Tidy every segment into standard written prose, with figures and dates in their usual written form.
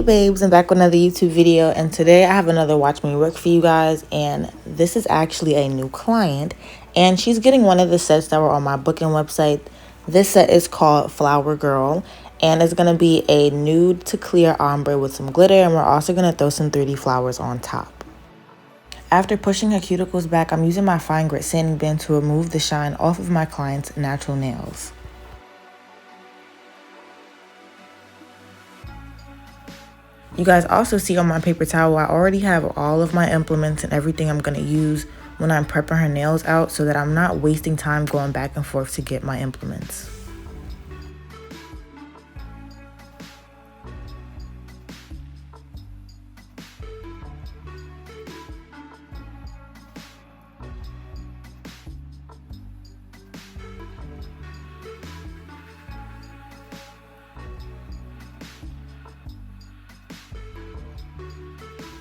babes, I'm back with another YouTube video, and today I have another watch me work for you guys. And this is actually a new client, and she's getting one of the sets that were on my booking website. This set is called Flower Girl, and it's going to be a nude to clear ombre with some glitter, and we're also going to throw some 3D flowers on top. After pushing her cuticles back, I'm using my fine grit sanding band to remove the shine off of my client's natural nails. You guys also see on my paper towel, I already have all of my implements and everything I'm going to use when I'm prepping her nails out, so that I'm not wasting time going back and forth to get my implements.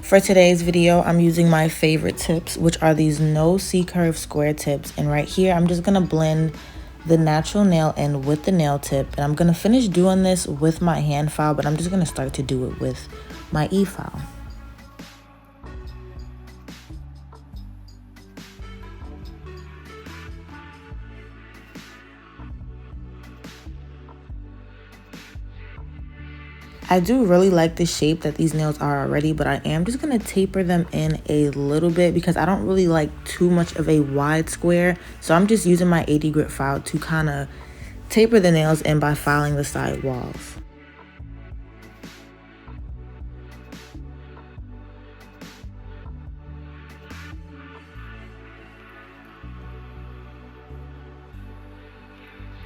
For today's video, I'm using my favorite tips, which are these no C-curve square tips. And right here, I'm just going to blend the natural nail in with the nail tip. And I'm going to finish doing this with my hand file, but I'm just going to start to do it with my e-file. I do really like the shape that these nails are already, but I am just going to taper them in a little bit because I don't really like too much of a wide square. So I'm just using my 80 grit file to kind of taper the nails in by filing the side walls.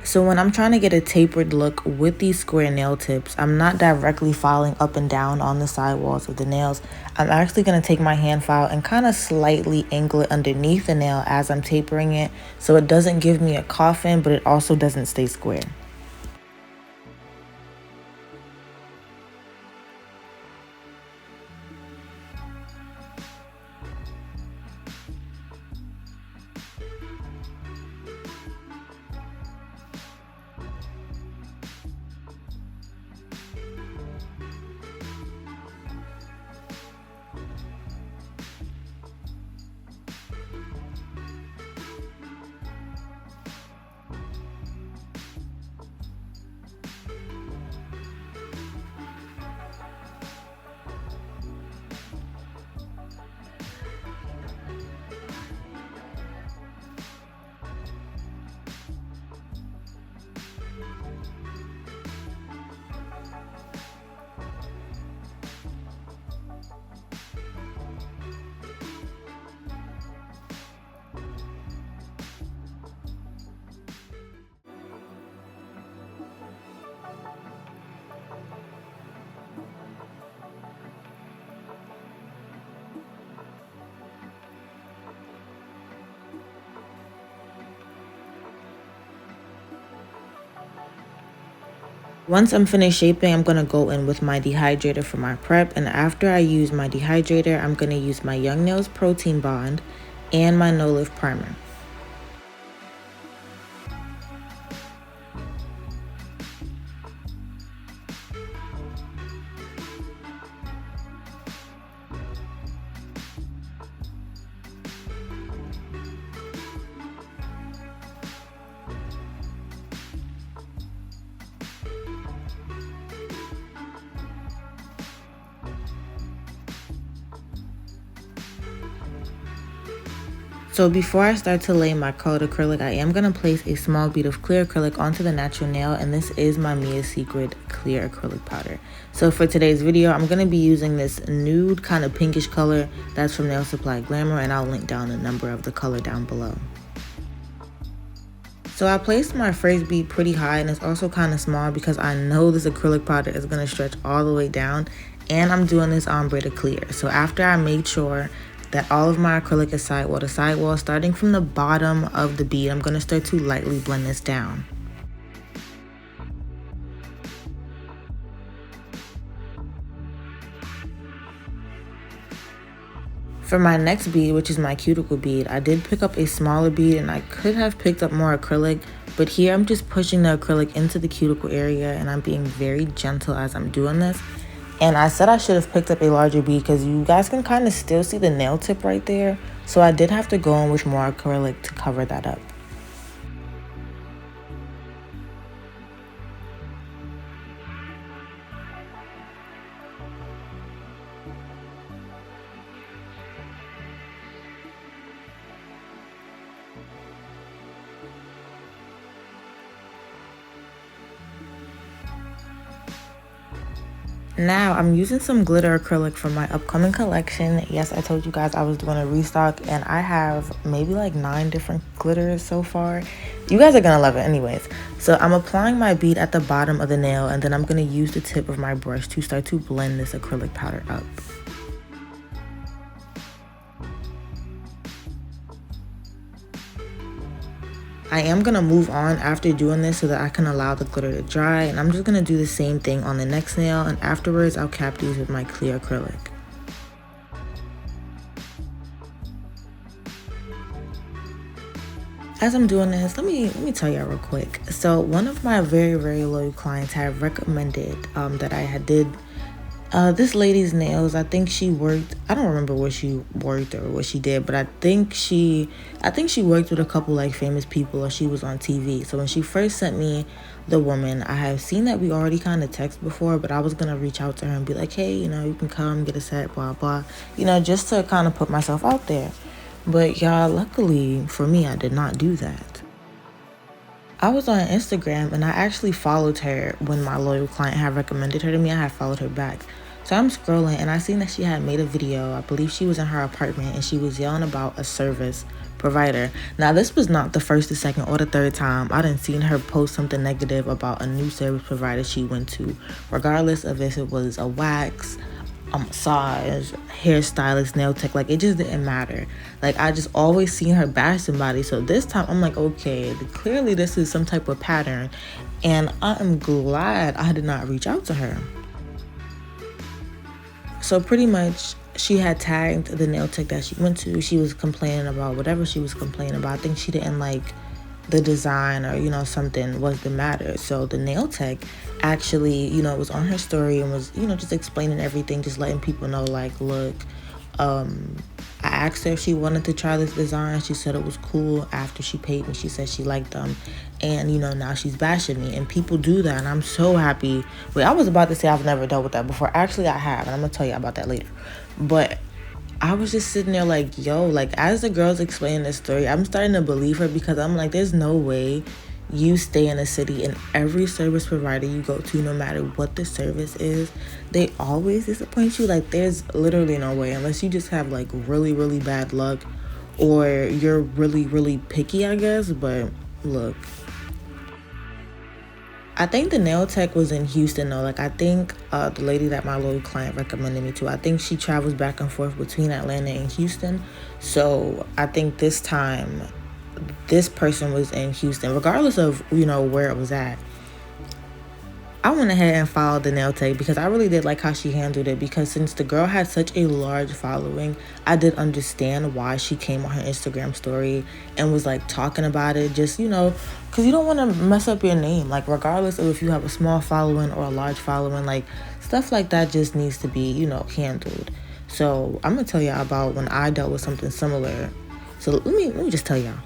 So when I'm trying to get a tapered look with these square nail tips, I'm not directly filing up and down on the side walls of the nails. I'm actually going to take my hand file and kind of slightly angle it underneath the nail as I'm tapering it, so it doesn't give me a coffin, but it also doesn't stay square. Once I'm finished shaping, I'm going to go in with my dehydrator for my prep. And after I use my dehydrator, I'm going to use my Young Nails Protein Bond and my No Lift Primer. So before I start to lay my colored acrylic, I am going to place a small bead of clear acrylic onto the natural nail, and this is my Mia Secret clear acrylic powder. So for today's video, I'm going to be using this nude kind of pinkish color that's from Nail Supply Glamour, and I'll link down the number of the color down below. So I placed my first bead pretty high, and it's also kind of small because I know this acrylic powder is going to stretch all the way down, and I'm doing this ombre to clear. So after I made sure that all of my acrylic is sidewall to sidewall, starting from the bottom of the bead, I'm going to start to lightly blend this down. For my next bead, which is my cuticle bead, I did pick up a smaller bead, and I could have picked up more acrylic, but here I'm just pushing the acrylic into the cuticle area, and I'm being very gentle as I'm doing this. And I said I should have picked up a larger bead because you guys can kind of still see the nail tip right there. So I did have to go in with more acrylic to cover that up. Now I'm using some glitter acrylic from my upcoming collection. Yes, I told you guys I was doing a restock, and I have maybe like 9 different glitters so far. You guys are gonna love it anyways. So I'm applying my bead at the bottom of the nail, and then I'm gonna use the tip of my brush to start to blend this acrylic powder up. I am going to move on after doing this so that I can allow the glitter to dry, and I'm just going to do the same thing on the next nail, and afterwards I'll cap these with my clear acrylic. As I'm doing this, let me tell y'all real quick. So one of my very loyal clients had recommended that I did this lady's nails. I think she worked, I don't remember where she worked or what she did, but I think she worked with a couple like famous people, or she was on TV. So when she first sent me the woman, I have seen that we already kind of texted before, but I was gonna reach out to her and be like, hey, you know, you can come get a set, blah blah, you know, just to kind of put myself out there. But y'all, luckily for me, I did not do that. I was on Instagram and I actually followed her when my loyal client had recommended her to me. I had followed her back. So I'm scrolling and I seen that she had made a video. I believe she was in her apartment and she was yelling about a service provider. Now this was not the first, the second, or the third time I done seen her post something negative about a new service provider she went to, regardless of if it was a wax, a massage, hairstylist, nail tech. Like, it just didn't matter. Like, I just always seen her bash somebody. So this time I'm like, okay, clearly this is some type of pattern, and I am glad I did not reach out to her. So pretty much she had tagged the nail tech that she went to. She was complaining about whatever she was complaining about. I think she didn't like the design, or you know, something was the matter. So the nail tech actually, you know, was on her story and was, you know, just explaining everything, just letting people know, like, look, I asked her if she wanted to try this design. She said it was cool. After she paid me, she said she liked them, and you know, now she's bashing me. And people do that, and I'm so happy. Wait, I was about to say I've never dealt with that before. Actually, I have, and I'm gonna tell you about that later. But I was just sitting there like, yo, like, as the girls explaining this story, I'm starting to believe her, because I'm like, there's no way you stay in a city and every service provider you go to, no matter what the service is, they always disappoint you. Like, there's literally no way, unless you just have like really bad luck, or you're really picky, I guess. But look, I think the nail tech was in Houston though. Like, I think the lady that my loyal client recommended me to, I think she travels back and forth between Atlanta and Houston. So I think this time this person was in Houston, regardless of, you know, where it was at. I went ahead and followed the nail tech because I really did like how she handled it, because since the girl had such a large following, I did understand why she came on her Instagram story and was like talking about it, just, you know, because you don't want to mess up your name. Like, regardless of if you have a small following or a large following, like, stuff like that just needs to be, you know, handled. So I'm gonna tell y'all about when I dealt with something similar. So let me just tell y'all.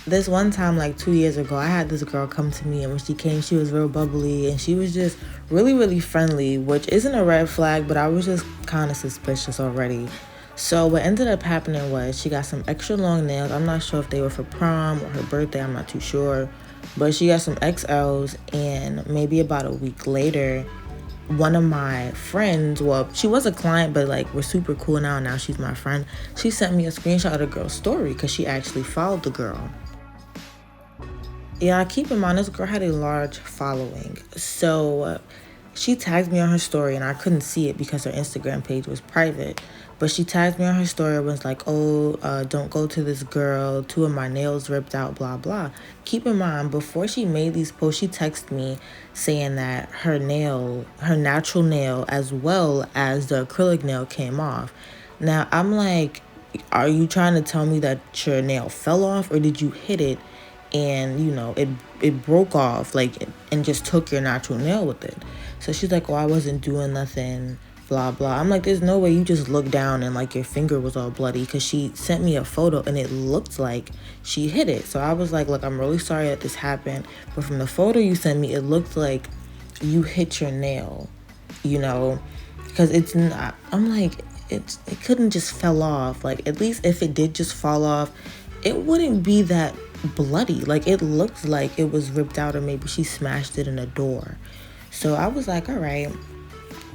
This one time, like 2 years ago, I had this girl come to me, and when she came, she was real bubbly, and she was just really friendly, which isn't a red flag, but I was just kind of suspicious already. So what ended up happening was she got some extra long nails. I'm not sure if they were for prom or her birthday, I'm not too sure, but she got some XLs, and maybe about a week later, one of my friends, well, she was a client, but like, we're super cool now she's my friend, she sent me a screenshot of the girl's story because she actually followed the girl. Yeah, keep in mind, this girl had a large following. So she tagged me on her story, and I couldn't see it because her Instagram page was private. But she tagged me on her story and was like, oh, don't go to this girl. 2 of my nails ripped out, blah, blah. Keep in mind, before she made these posts, she texted me saying that her natural nail, as well as the acrylic nail, came off. Now, I'm like, are you trying to tell me that your nail fell off, or did you hit it and you know it broke off like and just took your natural nail with it. So she's like, oh, I wasn't doing nothing, blah blah. I'm like, there's no way you just looked down and like your finger was all bloody, because she sent me a photo and it looked like she hit it. So I was like, look, I'm really sorry that this happened, but from the photo you sent me, it looked like you hit your nail, you know, because it's not. I'm like, it couldn't just fell off. Like, at least if it did just fall off, it wouldn't be that bloody. Like, it looked like it was ripped out, or maybe she smashed it in a door. So I was like, all right,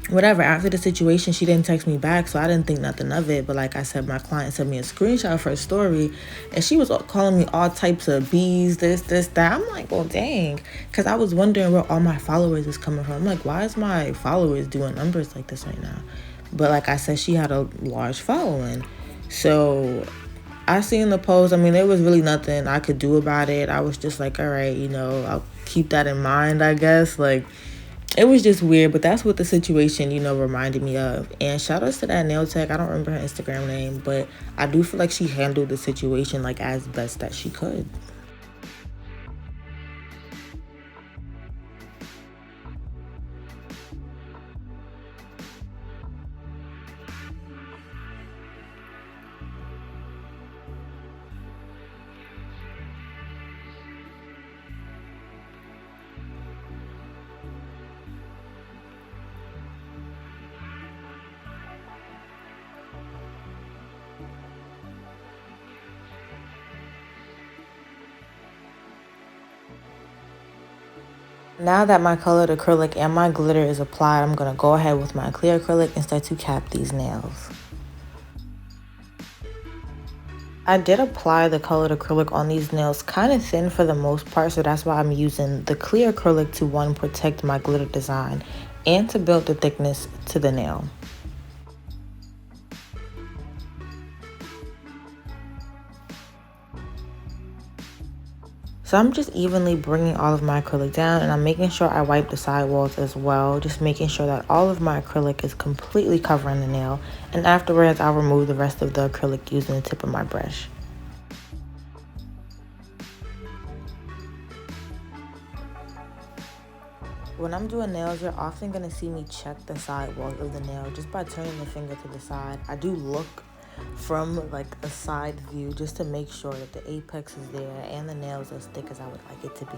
whatever. After the situation, she didn't text me back, so I didn't think nothing of it. But like I said, my client sent me a screenshot of her story, and she was calling me all types of B's, this, that. I'm like, well, dang, because I was wondering where all my followers is coming from. I'm like, why is my followers doing numbers like this right now? But like I said, she had a large following. So I seen the post. I mean, there was really nothing I could do about it. I was just like, all right, you know, I'll keep that in mind, I guess. Like, it was just weird, but that's what the situation, you know, reminded me of. And shout outs to that nail tech. I don't remember her Instagram name, but I do feel like she handled the situation like as best that she could. Now that my colored acrylic and my glitter is applied, I'm going to go ahead with my clear acrylic and start to cap these nails. I did apply the colored acrylic on these nails kind of thin for the most part, so that's why I'm using the clear acrylic to, one, protect my glitter design and to build the thickness to the nail. So I'm just evenly bringing all of my acrylic down, and I'm making sure I wipe the sidewalls as well, just making sure that all of my acrylic is completely covering the nail. And afterwards, I'll remove the rest of the acrylic using the tip of my brush. When I'm doing nails, you're often going to see me check the sidewalls of the nail just by turning the finger to the side. I do look from like a side view just to make sure that the apex is there and the nail is as thick as I would like it to be.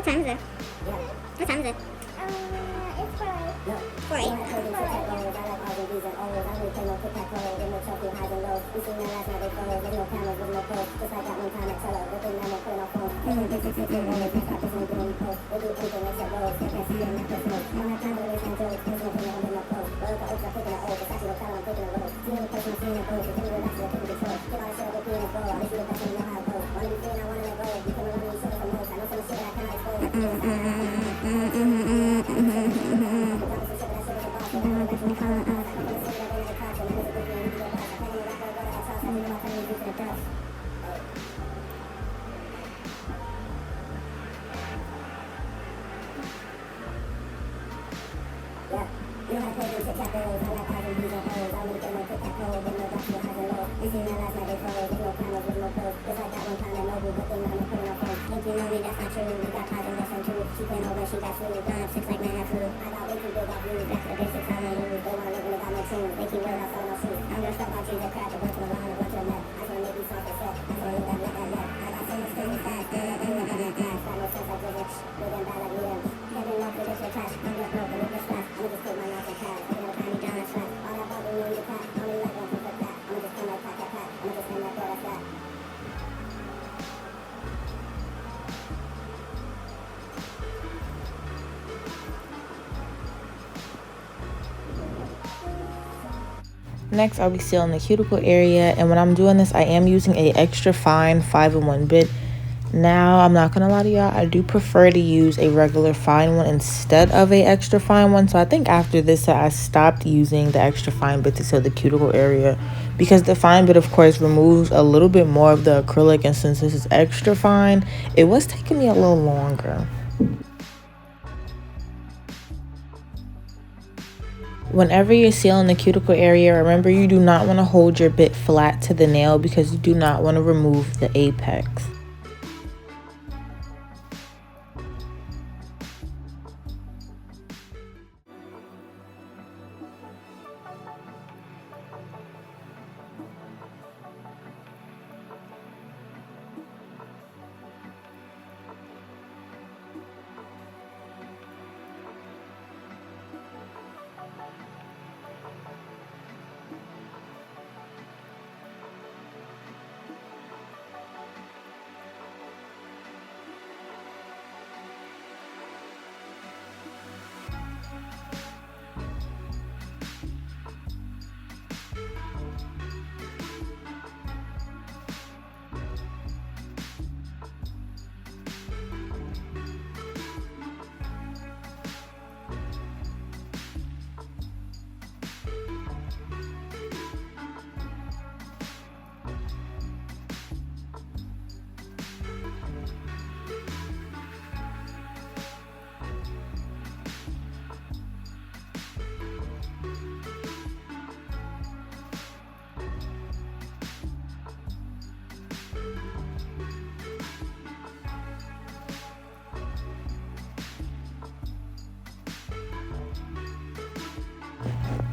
What time is it? Yeah. What time is it? It's 4:08. No. 4:08. I like RGBs and O's. I really play no tic-tac-toe. There's no trophy highs and lows. We seen that last night, they froze. There's no cameras, there's no post. Just like that one time at Cello. Good thing I'm gonna put it on phone. They fix it, always. They start this new doing you post. They do anything except roads. They can't see them, not just smoke. I don't have time to waste on jokes. There's no thing on no post. But look, I'm picking an O. It's actually no time, I'm picking a road. See any person I'm seeing that goes. If anywhere that's the taking control. Get all the shit up with me and go. At least you the best and you know how it goes. Wanna be free and I wanna let go. You come around and you show us the most. I know some of the shit that I cannot expose. Yeah, you know how to play them tic-tac-toes. I like RGBs and O's. I really play no tic-tac-toe. There's no dots, no highs and lows. We seen that last night, they froze. There's no cameras, there's no post. Just like that one time at Noble. Good thing I'm gonna put it on phone. Think you know me, that's not true. We got pies and that's too. She playing over, she got food. Done up 6 like man, I flew. I got way too big, got views. Back to the basics, I don't lose. They wanna live when they got no tunes. They keep wearing out selling no shoes. I'm gonna step out trees that crack. A bunch of the line, a bunch of the net. I just wanna make these songs set. I just wanna look that net. I got so much things fast. Got no sense like this. Good and bad like me. Never know for this or trash. I'm just broken, look this fast. I'ma just take my mouth and pass. Taking the time me down, that's fast. All that bubble, you need to pack. Only like one from that. I'ma just come like pack that pack. I'ma just come like that, that's that. Next, I'll be sealing the cuticle area, and when I'm doing this, I am using a extra fine 5-in-1 bit. Now, I'm not gonna lie to y'all, I do prefer to use a regular fine one instead of a extra fine one. So I think after this, I stopped using the extra fine bit to seal the cuticle area because the fine bit, of course, removes a little bit more of the acrylic, and since this is extra fine, it was taking me a little longer. Whenever you're sealing the cuticle area, remember you do not want to hold your bit flat to the nail because you do not want to remove the apex.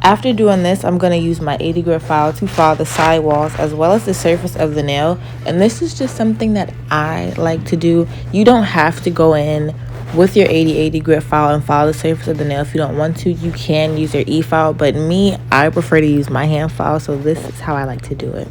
After doing this, I'm going to use my 80 grit file to file the sidewalls as well as the surface of the nail. And this is just something that I like to do. You don't have to go in with your 80 grit file and file the surface of the nail if you don't want to. You can use your e-file, but me, I prefer to use my hand file, so this is how I like to do it.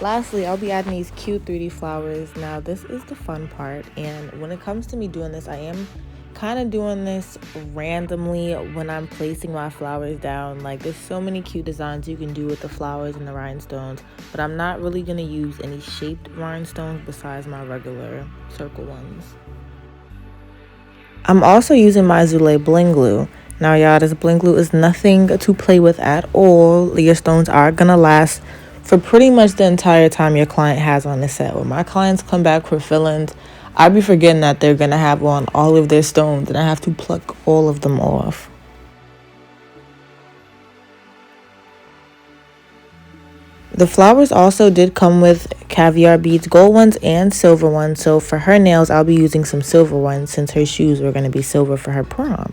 Lastly, I'll be adding these cute 3D flowers. Now, this is the fun part, and when it comes to me doing this, I am kind of doing this randomly when I'm placing my flowers down. Like, there's so many cute designs you can do with the flowers and the rhinestones, but I'm not really going to use any shaped rhinestones besides my regular circle ones. I'm also using my 𝚤𝚭 bling glue. Now, y'all, this bling glue is nothing to play with at all. Your stones are going to last for pretty much the entire time your client has on the set. When my clients come back for fill-ins, I be forgetting that they're going to have on all of their stones, and I have to pluck all of them off. The flowers also did come with caviar beads, gold ones and silver ones. So for her nails, I'll be using some silver ones since her shoes were going to be silver for her prom.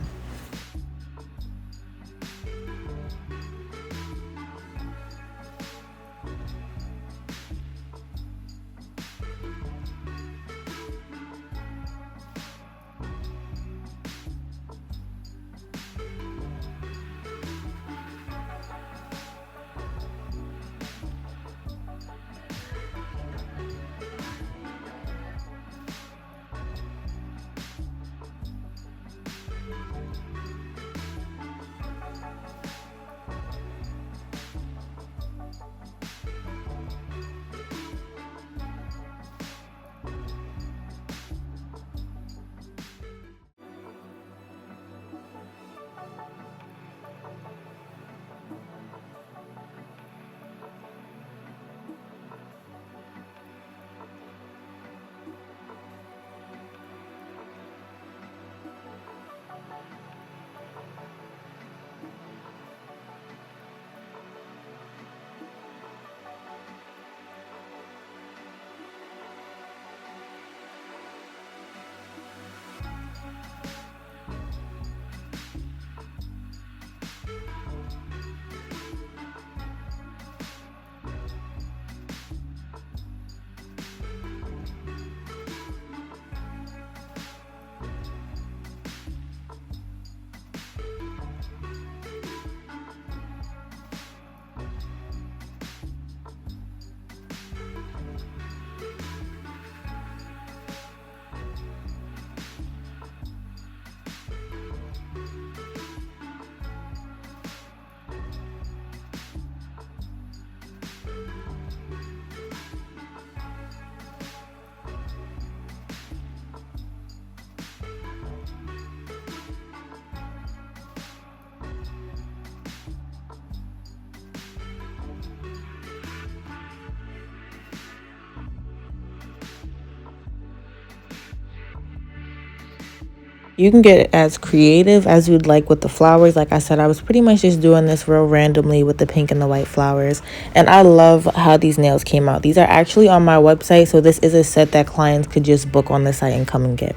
You can get as creative as you'd like with the flowers. Like I said, I was pretty much just doing this real randomly with the pink and the white flowers. And I love how these nails came out. These are actually on my website, so this is a set that clients could just book on the site and come and get.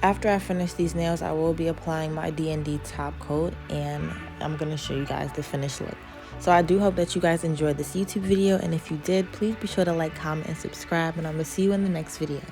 After I finish these nails, I will be applying my DND top coat, and I'm going to show you guys the finished look. So I do hope that you guys enjoyed this YouTube video, and if you did, please be sure to like, comment, and subscribe, and I'm going to see you in the next video.